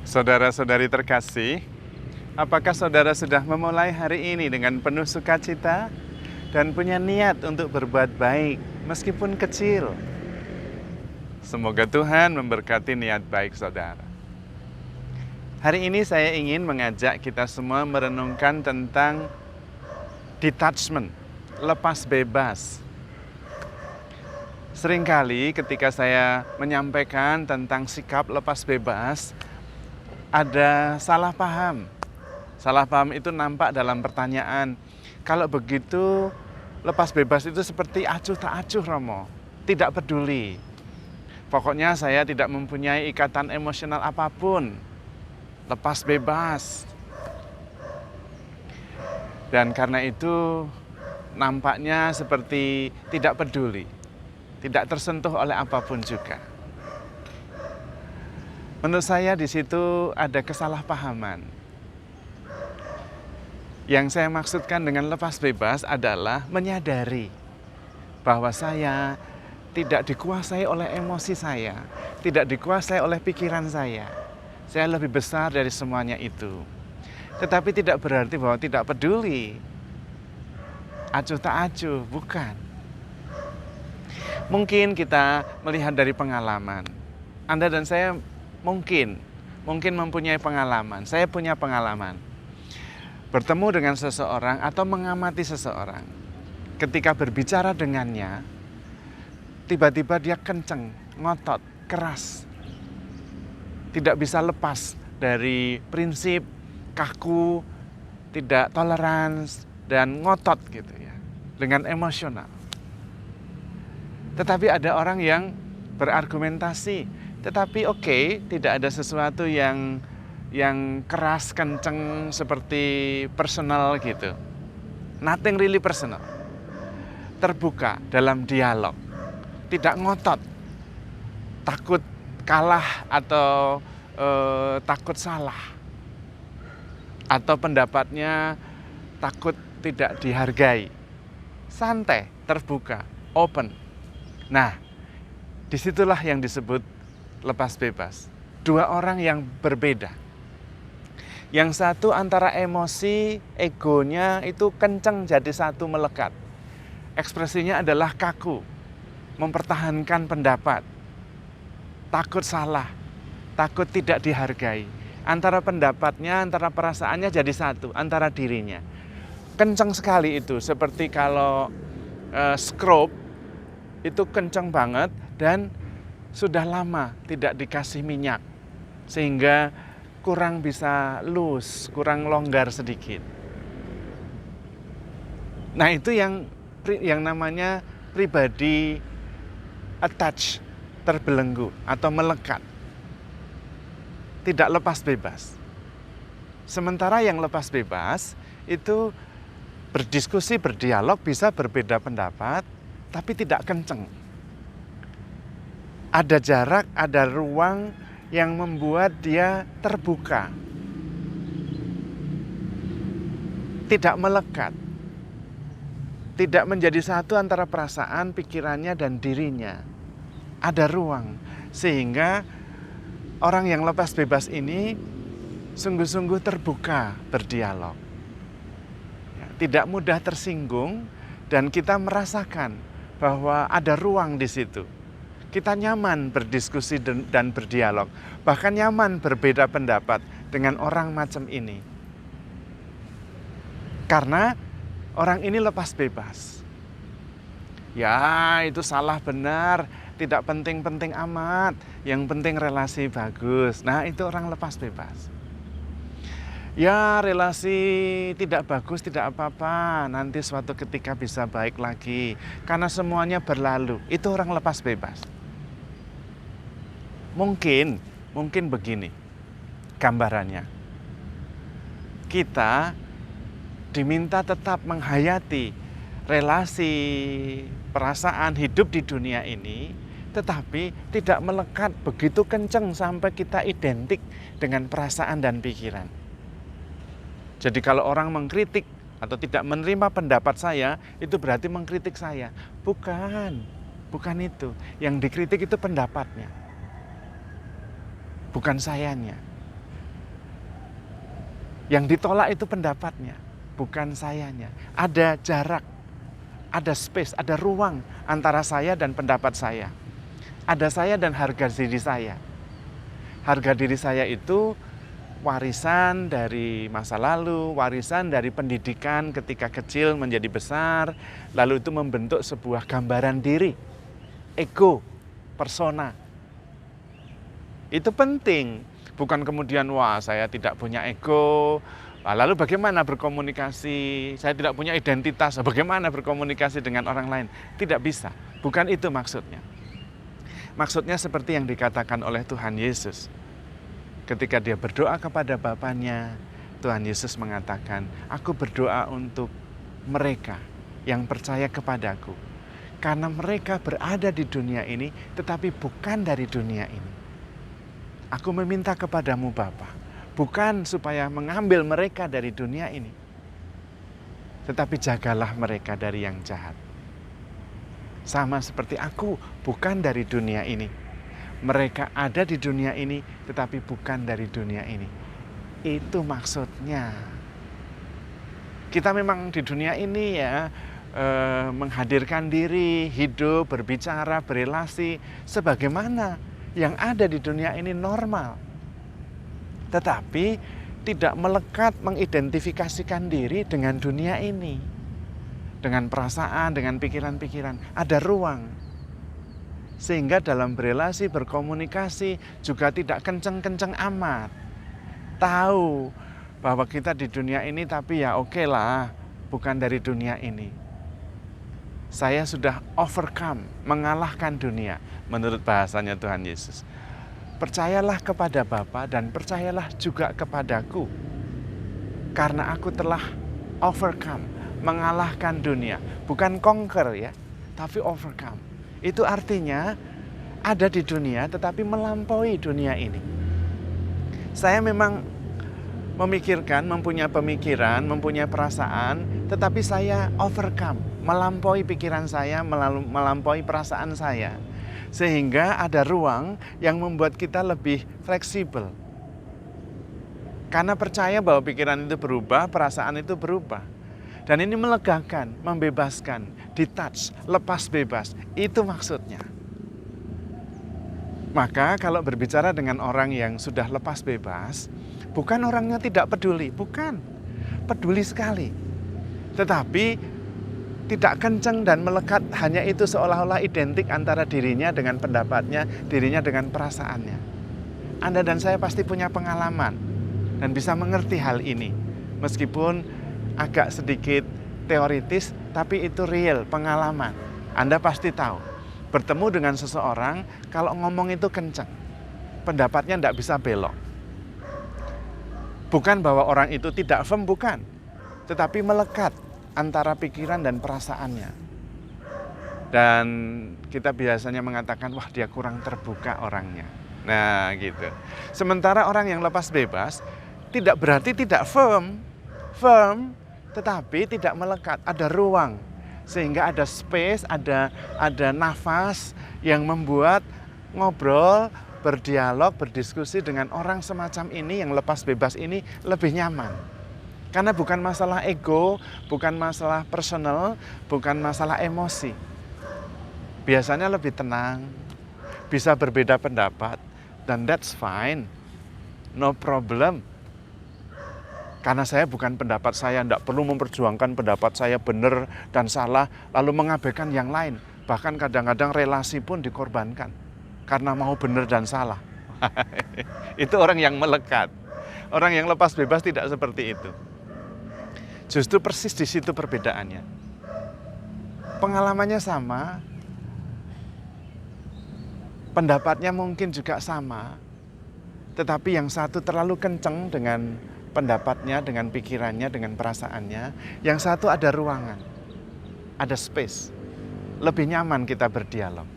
Saudara-saudari terkasih, apakah saudara sudah memulai hari ini dengan penuh sukacita dan punya niat untuk berbuat baik meskipun kecil? Semoga Tuhan memberkati niat baik saudara. Hari ini saya ingin mengajak kita semua merenungkan tentang detachment, lepas bebas. Seringkali ketika saya menyampaikan tentang sikap lepas bebas, ada salah paham. Salah paham itu nampak dalam pertanyaan, kalau begitu lepas bebas itu seperti acuh tak acuh Romo, tidak peduli. Pokoknya saya tidak mempunyai ikatan emosional apapun, lepas bebas. Dan karena itu nampaknya seperti tidak peduli, tidak tersentuh oleh apapun juga. Menurut saya di situ ada kesalahpahaman. Yang saya maksudkan dengan lepas bebas adalah menyadari bahwa saya tidak dikuasai oleh emosi saya, tidak dikuasai oleh pikiran saya. Saya lebih besar dari semuanya itu. Tetapi tidak berarti bahwa tidak peduli, acuh tak acuh, bukan. Mungkin kita melihat dari pengalaman. Anda dan saya mungkin mempunyai pengalaman. Saya punya pengalaman. Bertemu dengan seseorang atau mengamati seseorang. Ketika berbicara dengannya, tiba-tiba dia kenceng, ngotot, keras. Tidak bisa lepas dari prinsip, kaku, tidak toleransi, dan ngotot gitu ya, dengan emosional. Tetapi ada orang yang berargumentasi, tetapi oke, tidak ada sesuatu yang keras, kenceng, seperti personal gitu. Nothing really personal. Terbuka dalam dialog, tidak ngotot, takut kalah atau takut salah, atau pendapatnya takut tidak dihargai. Santai, terbuka, open. Nah, disitulah yang disebut lepas bebas. Dua orang yang berbeda. Yang satu antara emosi, egonya itu kenceng jadi satu melekat. Ekspresinya adalah kaku, mempertahankan pendapat, takut salah, takut tidak dihargai. Antara pendapatnya, antara perasaannya jadi satu, antara dirinya. Kenceng sekali itu, seperti kalau skrob itu kenceng banget dan sudah lama tidak dikasih minyak, sehingga kurang bisa loose, kurang longgar sedikit. Nah itu yang namanya pribadi attach, terbelenggu atau melekat, tidak lepas bebas. Sementara yang lepas bebas itu berdiskusi, berdialog, bisa berbeda pendapat, tapi tidak kenceng. Ada jarak, ada ruang yang membuat dia terbuka, tidak melekat, tidak menjadi satu antara perasaan, pikirannya, dan dirinya. Ada ruang, sehingga orang yang lepas bebas ini sungguh-sungguh terbuka berdialog. Tidak mudah tersinggung, dan kita merasakan bahwa ada ruang di situ. Kita nyaman berdiskusi dan berdialog, bahkan nyaman berbeda pendapat dengan orang macam ini. Karena orang ini lepas bebas. Ya, itu salah benar, tidak penting-penting amat, yang penting relasi bagus. Nah, itu orang lepas bebas. Ya, relasi tidak bagus, tidak apa-apa, nanti suatu ketika bisa baik lagi, karena semuanya berlalu. Itu orang lepas bebas. Mungkin begini gambarannya. Kita diminta tetap menghayati relasi, perasaan, hidup di dunia ini, tetapi tidak melekat begitu kenceng sampai kita identik dengan perasaan dan pikiran. Jadi kalau orang mengkritik atau tidak menerima pendapat saya, itu berarti mengkritik saya. Bukan itu. Yang dikritik itu pendapatnya, bukan sayanya. Yang ditolak itu pendapatnya, bukan sayanya. Ada jarak, ada space, ada ruang antara saya dan pendapat saya. Ada saya dan harga diri saya. Harga diri saya itu warisan dari masa lalu, warisan dari pendidikan ketika kecil menjadi besar, lalu itu membentuk sebuah gambaran diri, ego, persona. Itu penting, bukan kemudian wah saya tidak punya ego, lalu bagaimana berkomunikasi, saya tidak punya identitas, bagaimana berkomunikasi dengan orang lain. Tidak bisa, bukan itu maksudnya. Maksudnya seperti yang dikatakan oleh Tuhan Yesus. Ketika dia berdoa kepada Bapanya, Tuhan Yesus mengatakan, aku berdoa untuk mereka yang percaya kepadaku. Karena mereka berada di dunia ini, tetapi bukan dari dunia ini. Aku meminta kepadamu Bapa, bukan supaya mengambil mereka dari dunia ini, tetapi jagalah mereka dari yang jahat. Sama seperti aku, bukan dari dunia ini. Mereka ada di dunia ini, tetapi bukan dari dunia ini. Itu maksudnya. Kita memang di dunia ini ya, menghadirkan diri, hidup, berbicara, berelasi, sebagaimana yang ada di dunia ini normal. Tetapi tidak melekat mengidentifikasikan diri dengan dunia ini. Dengan perasaan, dengan pikiran-pikiran. Ada ruang. Sehingga dalam berelasi, berkomunikasi juga tidak kenceng-kenceng amat. Tahu bahwa kita di dunia ini tapi ya oke lah, bukan dari dunia ini. Saya sudah overcome, mengalahkan dunia menurut bahasanya Tuhan Yesus. Percayalah kepada Bapa dan percayalah juga kepadaku. Karena aku telah overcome, mengalahkan dunia. Bukan conquer ya, tapi overcome. Itu artinya ada di dunia tetapi melampaui dunia ini. Saya memang memikirkan, mempunyai pemikiran, mempunyai perasaan, tetapi saya overcome, melampaui pikiran saya, melampaui perasaan saya. Sehingga ada ruang yang membuat kita lebih fleksibel. Karena percaya bahwa pikiran itu berubah, perasaan itu berubah. Dan ini melegakan, membebaskan, detach, lepas bebas. Itu maksudnya. Maka kalau berbicara dengan orang yang sudah lepas bebas, bukan orangnya tidak peduli, bukan. Peduli sekali. Tetapi tidak kencang dan melekat, hanya itu seolah-olah identik antara dirinya dengan pendapatnya, dirinya dengan perasaannya. Anda dan saya pasti punya pengalaman dan bisa mengerti hal ini. Meskipun agak sedikit teoritis, tapi itu real, pengalaman. Anda pasti tahu, bertemu dengan seseorang, kalau ngomong itu kencang, pendapatnya tidak bisa belok. Bukan bahwa orang itu tidak firm, bukan. Tetapi melekat antara pikiran dan perasaannya. Dan kita biasanya mengatakan, wah dia kurang terbuka orangnya. Nah gitu. Sementara orang yang lepas bebas, tidak berarti tidak firm, tetapi tidak melekat, ada ruang. Sehingga ada space, ada nafas yang membuat ngobrol, berdialog, berdiskusi dengan orang semacam ini yang lepas bebas ini lebih nyaman. Karena bukan masalah ego, bukan masalah personal, bukan masalah emosi. Biasanya lebih tenang, bisa berbeda pendapat, dan that's fine, no problem. Karena saya bukan pendapat saya, tidak perlu memperjuangkan pendapat saya benar dan salah, lalu mengabaikan yang lain. Bahkan kadang-kadang relasi pun dikorbankan, karena mau benar dan salah. Itu orang yang melekat. Orang yang lepas bebas tidak seperti itu. Justru persis di situ perbedaannya. Pengalamannya sama, pendapatnya mungkin juga sama, tetapi yang satu terlalu kenceng dengan pendapatnya, dengan pikirannya, dengan perasaannya. Yang satu ada ruangan, ada space. Lebih nyaman kita berdialog.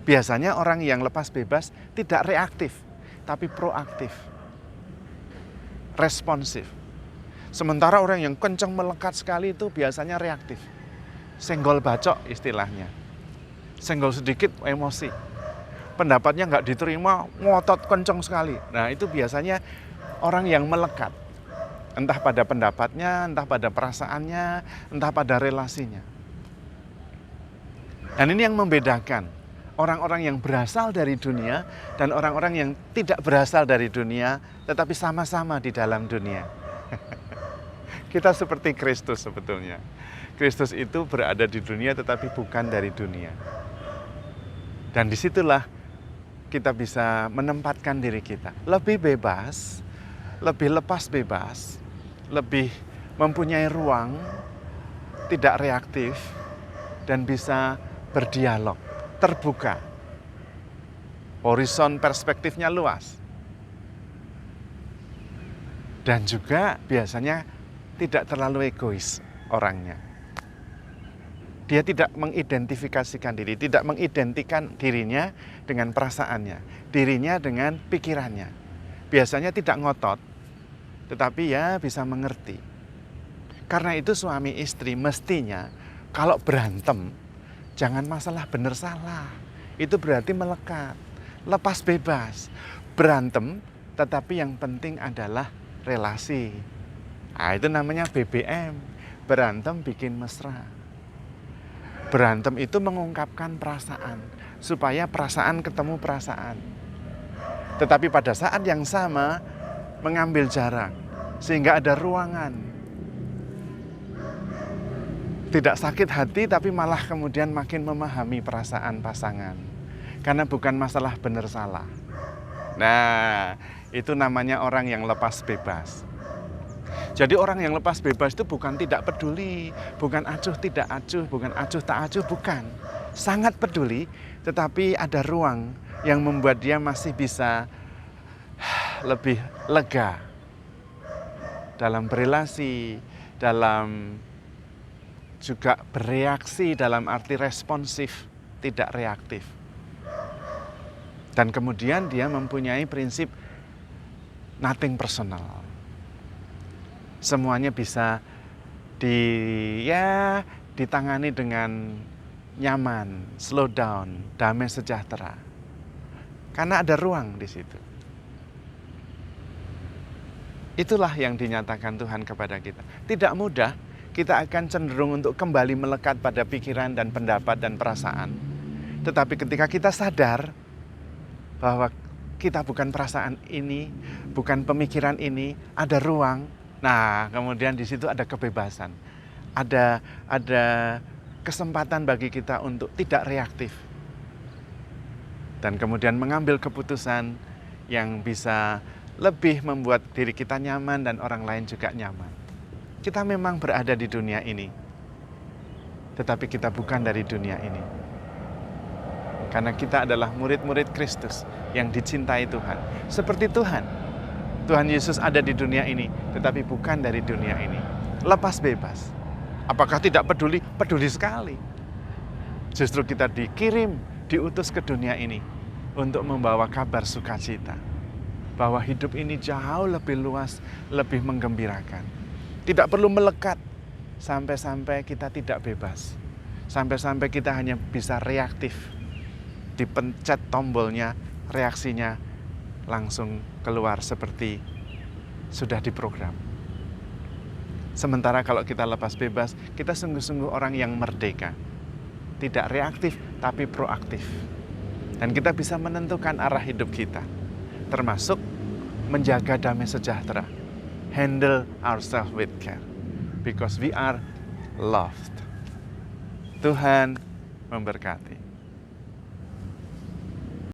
Biasanya orang yang lepas bebas tidak reaktif, tapi proaktif. Responsif. Sementara orang yang kencang melekat sekali itu biasanya reaktif. Senggol bacok istilahnya. Senggol sedikit emosi. Pendapatnya nggak diterima, ngotot kencang sekali. Nah itu biasanya orang yang melekat. Entah pada pendapatnya, entah pada perasaannya, entah pada relasinya. Dan ini yang membedakan orang-orang yang berasal dari dunia dan orang-orang yang tidak berasal dari dunia, tetapi sama-sama di dalam dunia. Kita seperti Kristus sebetulnya. Kristus itu berada di dunia tetapi bukan dari dunia. Dan disitulah kita bisa menempatkan diri kita lebih bebas, lebih lepas bebas, lebih mempunyai ruang, tidak reaktif, dan bisa berdialog, terbuka. Horizon perspektifnya luas. Dan juga biasanya tidak terlalu egois orangnya. Dia tidak mengidentifikasikan diri, tidak mengidentikan dirinya dengan perasaannya, dirinya dengan pikirannya. Biasanya tidak ngotot, tetapi ya bisa mengerti. Karena itu suami istri mestinya kalau berantem, jangan masalah benar salah. Itu berarti melekat, lepas bebas. Berantem, tetapi yang penting adalah relasi. Nah, itu namanya BBM, berantem bikin mesra. Berantem itu mengungkapkan perasaan, supaya perasaan ketemu perasaan. Tetapi pada saat yang sama, mengambil jarak, sehingga ada ruangan. Tidak sakit hati, tapi malah kemudian makin memahami perasaan pasangan. Karena bukan masalah benar salah. Nah, itu namanya orang yang lepas bebas. Jadi orang yang lepas bebas itu bukan tidak peduli, bukan acuh tidak acuh, bukan acuh tak acuh, bukan. Sangat peduli, tetapi ada ruang yang membuat dia masih bisa lebih lega dalam berelasi, dalam juga bereaksi dalam arti responsif, tidak reaktif. Dan kemudian dia mempunyai prinsip nothing personal. Semuanya bisa ditangani dengan nyaman, slow down, damai sejahtera. Karena ada ruang di situ. Itulah yang dinyatakan Tuhan kepada kita. Tidak mudah, kita akan cenderung untuk kembali melekat pada pikiran dan pendapat dan perasaan. Tetapi ketika kita sadar bahwa kita bukan perasaan ini, bukan pemikiran ini, ada ruang. Nah, kemudian di situ ada kebebasan, ada kesempatan bagi kita untuk tidak reaktif, dan kemudian mengambil keputusan yang bisa lebih membuat diri kita nyaman dan orang lain juga nyaman. Kita memang berada di dunia ini, tetapi kita bukan dari dunia ini, karena kita adalah murid-murid Kristus yang dicintai Tuhan, seperti Tuhan. Tuhan Yesus ada di dunia ini, tetapi bukan dari dunia ini. Lepas bebas. Apakah tidak peduli? Peduli sekali. Justru kita dikirim, diutus ke dunia ini untuk membawa kabar sukacita. Bahwa hidup ini jauh lebih luas, lebih menggembirakan. Tidak perlu melekat sampai-sampai kita tidak bebas. Sampai-sampai kita hanya bisa reaktif. Dipencet tombolnya, reaksinya langsung keluar seperti sudah diprogram. Sementara kalau kita lepas bebas, kita sungguh-sungguh orang yang merdeka. Tidak reaktif, tapi proaktif. Dan kita bisa menentukan arah hidup kita. Termasuk menjaga damai sejahtera. Handle ourselves with care. Because we are loved. Tuhan memberkati.